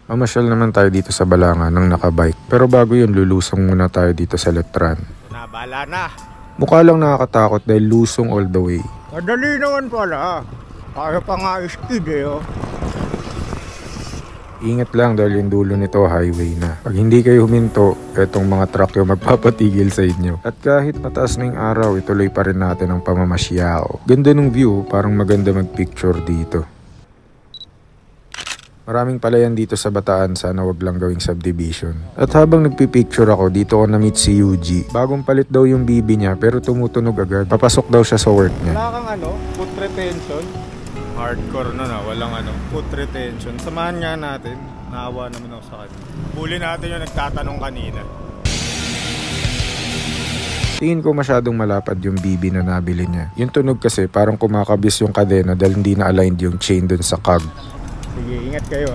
Mamasyal naman tayo dito sa Balanga ng nakabike. Pero bago yun, lulusong muna tayo dito sa Letran. Nabala na. Mukha lang nakakatakot dahil lusong all the way. Madali naman pala. Kaya pa nga skid eh oh. Ingat lang dahil yung dulo nito highway na. Pag hindi kayo huminto, etong mga truck yung magpapatigil sa inyo. At kahit mataas na yung araw, ituloy pa rin natin ang pamamasyao. Ganda ng view, parang maganda magpicture dito. Maraming palayan dito sa Bataan, sana wag lang gawing subdivision. At habang nagpipicture ako, dito ko na-meet si Yuji. Bagong palit daw yung bibi niya pero tumutunog agad. Papasok daw siya sa work niya. Wala kang foot retention. Hardcore na walang foot retention. Samahan nga natin. Naawa naman ako sa kanya. Huli natin yung nagtatanong kanina. Tingin ko masyadong malapad yung bibi na nabili niya. Yung tunog kasi parang kumakabis yung kadena dahil hindi na aligned yung chain dun sa cog. Sige, ingat kayo